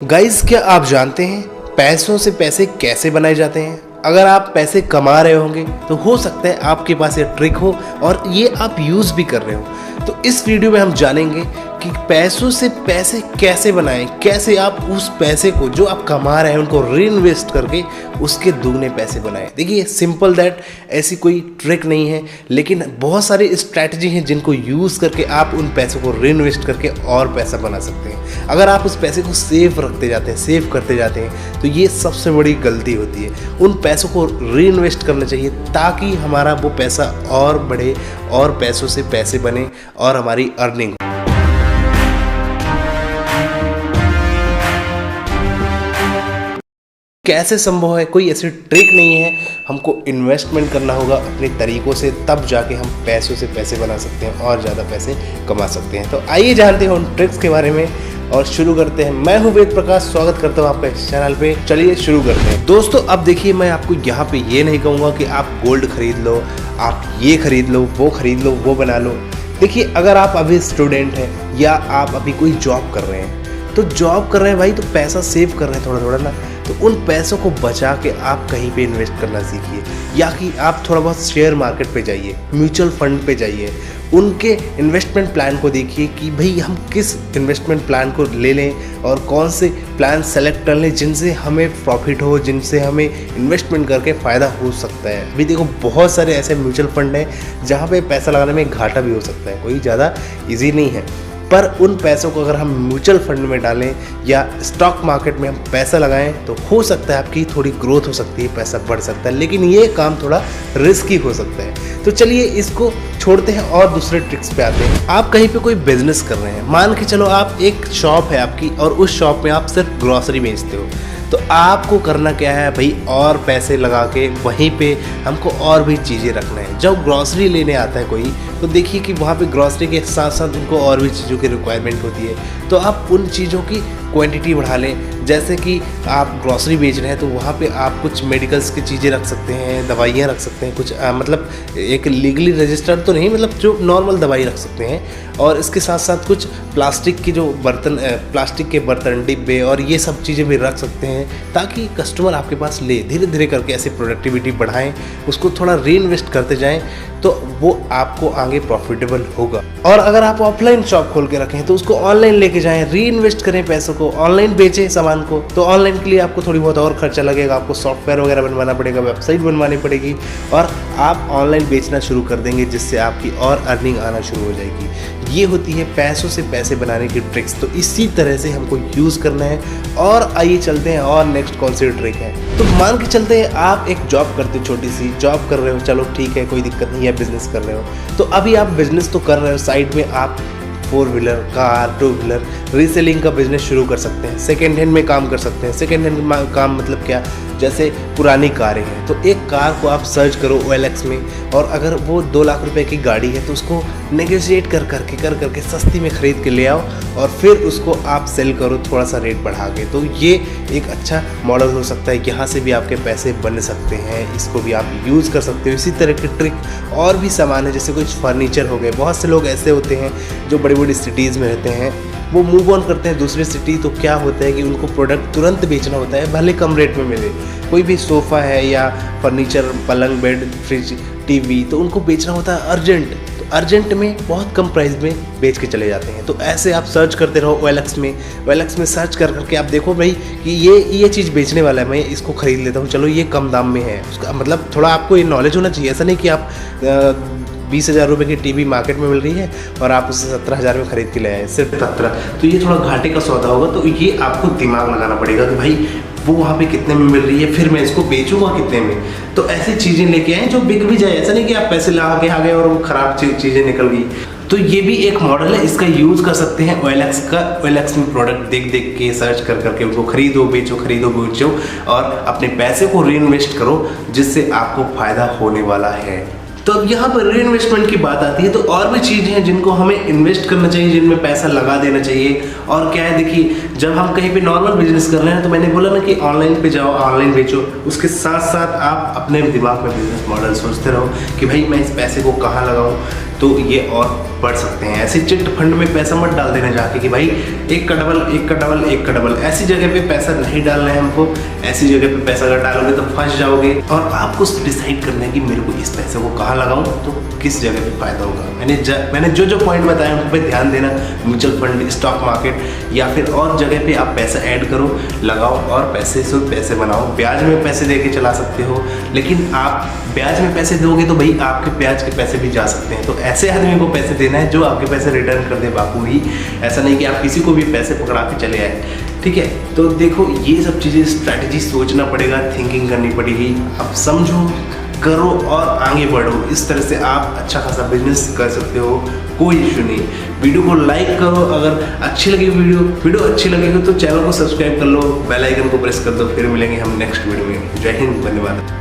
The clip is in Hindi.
गाइस, क्या आप जानते हैं पैसों से पैसे कैसे बनाए जाते हैं? अगर आप पैसे कमा रहे होंगे तो हो सकता है आपके पास ये ट्रिक हो और ये आप यूज़ भी कर रहे हो। तो इस वीडियो में हम जानेंगे कि पैसों से पैसे कैसे बनाएं, कैसे आप उस पैसे को जो आप कमा रहे हैं उनको री इन्वेस्ट करके उसके दुगने पैसे बनाएं। देखिए, सिंपल दैट, ऐसी कोई ट्रिक नहीं है, लेकिन बहुत सारी स्ट्रैटेजी हैं जिनको यूज़ करके आप उन पैसों को री इन्वेस्ट करके और पैसा बना सकते हैं। अगर आप उस पैसे को सेव रखते जाते हैं, सेव करते जाते हैं, तो ये सबसे बड़ी गलती होती है। उन पैसों को री इन्वेस्ट करना चाहिए ताकि हमारा वो पैसा और बढ़े और पैसों से पैसे बने और हमारी अर्निंग। कैसे संभव है? कोई ऐसी ट्रिक नहीं है, हमको इन्वेस्टमेंट करना होगा अपने तरीकों से, तब जाके हम पैसों से पैसे बना सकते हैं और ज़्यादा पैसे कमा सकते हैं। तो आइए जानते हैं उन ट्रिक्स के बारे में और शुरू करते हैं। मैं हूं वेद प्रकाश, स्वागत करता हूं आपका इस चैनल पे। चलिए शुरू करते हैं। दोस्तों, अब देखिए, मैं आपको यहाँ पे ये नहीं कहूँगा कि आप गोल्ड खरीद लो, आप ये खरीद लो, वो बना लो। देखिए, अगर आप अभी स्टूडेंट हैं या आप अभी कोई जॉब कर रहे हैं, तो जॉब कर रहे हैं भाई, तो पैसा सेव कर रहे हैं थोड़ा थोड़ा ना, तो उन पैसों को बचा के आप कहीं पे इन्वेस्ट करना सीखिए, या कि आप थोड़ा बहुत शेयर मार्केट पे जाइए, म्यूचुअल फंड पे जाइए, उनके इन्वेस्टमेंट प्लान को देखिए कि भाई हम किस इन्वेस्टमेंट प्लान को ले लें और कौन से प्लान सेलेक्ट कर लें जिनसे हमें प्रॉफिट हो, जिनसे हमें इन्वेस्टमेंट करके फ़ायदा हो सकता है। अभी देखो, बहुत सारे ऐसे म्यूचुअल फंड हैं जहाँ पे पैसा लगाने में घाटा भी हो सकता है, कोई ज़्यादा ईजी नहीं है। पर उन पैसों को अगर हम म्यूचुअल फंड में डालें या स्टॉक मार्केट में हम पैसा लगाएं तो हो सकता है आपकी थोड़ी ग्रोथ हो सकती है, पैसा बढ़ सकता है, लेकिन ये काम थोड़ा रिस्की हो सकता है। तो चलिए इसको छोड़ते हैं और दूसरे ट्रिक्स पे आते हैं। आप कहीं पे कोई बिजनेस कर रहे हैं, मान के चलो आप एक शॉप है आपकी और उस शॉप में आप सिर्फ ग्रॉसरी बेचते हो, तो आपको करना क्या है भाई, और पैसे लगा के वहीं पे हमको और भी चीज़ें रखना है। जब ग्रॉसरी लेने आता है कोई, तो देखिए कि वहाँ पे ग्रॉसरी के साथ साथ उनको और भी चीज़ों की रिक्वायरमेंट होती है, तो आप उन चीज़ों की क्वांटिटी बढ़ा लें। जैसे कि आप ग्रॉसरी बेच रहे हैं तो वहाँ पे आप कुछ मेडिकल्स की चीज़ें रख सकते हैं, दवाइयाँ रख सकते हैं, कुछ मतलब एक लीगली रजिस्टर्ड तो नहीं, मतलब जो नॉर्मल दवाई रख सकते हैं, और इसके साथ साथ कुछ प्लास्टिक की जो बर्तन, प्लास्टिक के बर्तन, डिब्बे और ये सब चीज़ें भी रख सकते हैं, ताकि कस्टमर आपके पास ले। धीरे धीरे करके ऐसे प्रोडक्टिविटी बढ़ाएं, उसको थोड़ा री इन्वेस्ट करते जाएं, तो वो आपको आगे प्रॉफिटेबल होगा। और अगर आप ऑफलाइन शॉप खोल के रखें तो उसको ऑनलाइन लेके जाएं, री इन्वेस्ट करें पैसों को, ऑनलाइन बेचें सामान को। तो ऑनलाइन के लिए आपको थोड़ी बहुत और खर्चा लगेगा, आपको सॉफ्टवेयर वगैरह बनवाना पड़ेगा, वेबसाइट बनवानी पड़ेगी, और आप ऑनलाइन बेचना शुरू कर देंगे, जिससे आपकी और अर्निंग आना शुरू हो जाएगी। ये होती है पैसों से पैसे बनाने की ट्रिक्स। तो इसी तरह से हमको यूज़ करना है। और आइए चलते हैं और नेक्स्ट कौन सी ट्रिक है। तो मान के चलते हैं आप एक जॉब करते हो, छोटी सी जॉब कर रहे हो, चलो ठीक है, कोई दिक्कत नहीं है, बिजनेस कर रहे हो। तो अभी आप बिजनेस तो कर रहे हो, साइड में आप 4 व्हीलर, कार, 2 व्हीलर रीसेलिंग का बिजनेस शुरू कर सकते हैं, सेकेंड हैंड में काम कर सकते हैं। सेकेंड हैंड काम मतलब क्या, जैसे पुरानी कारें हैं, तो एक कार को आप सर्च करो OLX में, और अगर वो 2 लाख रुपए की गाड़ी है तो उसको नेगोशिएट कर करके सस्ती में ख़रीद के ले आओ, और फिर उसको आप सेल करो थोड़ा सा रेट बढ़ा के। तो ये एक अच्छा मॉडल हो सकता है, यहाँ से भी आपके पैसे बन सकते हैं, इसको भी आप यूज़ कर सकते हो। इसी तरह की ट्रिक और भी सामान है, जैसे कुछ फर्नीचर हो गए। बहुत से लोग ऐसे होते हैं जो बड़ी बड़ी सिटीज़ में रहते हैं, वो मूव ऑन करते हैं दूसरी सिटी, तो क्या होता है कि उनको प्रोडक्ट तुरंत बेचना होता है, भले कम रेट में मिले। कोई भी सोफ़ा है या फर्नीचर, पलंग, बेड, फ्रिज, टीवी, तो उनको बेचना होता है अर्जेंट, तो अर्जेंट में बहुत कम प्राइस में बेच के चले जाते हैं। तो ऐसे आप सर्च करते रहो OLX में सर्च करके आप देखो भाई कि ये चीज़ बेचने वाला है, मैं इसको ख़रीद लेता हूँ, चलो ये कम दाम में है। उसका मतलब थोड़ा आपको ये नॉलेज होना चाहिए। ऐसा नहीं कि आप 20,000 रुपये की टीवी मार्केट में मिल रही है और आप उसे 17,000 में खरीद के ले आए, सिर्फ 17, तो ये थोड़ा घाटे का सौदा होगा। तो ये आपको दिमाग लगाना पड़ेगा कि भाई वो वहाँ पे कितने में मिल रही है, फिर मैं इसको बेचूंगा कितने में। तो ऐसी चीज़ें लेके आए जो बिक भी जाए। ऐसा नहीं कि आप पैसे लगा के आ गए और वो ख़राब चीज़ें निकल गई। तो ये भी एक मॉडल है, इसका यूज़ कर सकते हैं OLX का। OLX में प्रोडक्ट देख के सर्च करके उनको खरीदो बेचो और अपने पैसे को री इन्वेस्ट करो, जिससे आपको फ़ायदा होने वाला है। तो अब यहाँ पर री इन्वेस्टमेंट की बात आती है, तो और भी चीज़ें हैं जिनको हमें इन्वेस्ट करना चाहिए, जिनमें पैसा लगा देना चाहिए। और क्या है, देखिए, जब हम कहीं पे नॉर्मल बिजनेस कर रहे हैं तो मैंने बोला ना कि ऑनलाइन पे जाओ, ऑनलाइन बेचो, उसके साथ साथ आप अपने दिमाग में बिजनेस मॉडल सोचते रहो कि भाई मैं इस पैसे को कहाँ लगाऊँ, तो ये और बढ़ सकते हैं। ऐसे चिट फंड में पैसा मत डाल देना जाके कि भाई एक का डबल, एक का डबल, एक का डबल। ऐसी जगह पे पैसा नहीं डालना है हमको। ऐसी जगह पे पैसा अगर डालोगे तो फंस जाओगे। और आपको डिसाइड करना है कि मेरे को इस पैसे को कहाँ लगाऊं तो किस जगह पे फायदा होगा। मैंने जो जो पॉइंट बताया उन पर ध्यान देना। म्यूचुअल फंड, स्टॉक मार्केट या फिर और जगह पे आप पैसा ऐड करो, लगाओ और पैसे से पैसे बनाओ। ब्याज में पैसे दे के चला सकते हो, लेकिन आप ब्याज में पैसे दोगे तो भाई आपके ब्याज के पैसे भी जा सकते हैं। तो ऐसे आदमी को पैसे देना है जो आपके पैसे रिटर्न कर दे बापू ही। ऐसा नहीं कि आप किसी को भी पैसे पकड़ा के चले आए, ठीक है। तो देखो ये सब चीज़ें स्ट्रैटेजी सोचना पड़ेगा, थिंकिंग करनी पड़ेगी। आप समझो, करो और आगे बढ़ो। इस तरह से आप अच्छा खासा बिजनेस कर सकते हो, कोई इशू नहीं। वीडियो को लाइक करो, अगर अच्छी लगी वीडियो अच्छी लगेगी तो चैनल को सब्सक्राइब कर लो, बेल आइकन को प्रेस कर दो। फिर मिलेंगे हम नेक्स्ट वीडियो में। जय हिंद, धन्यवाद।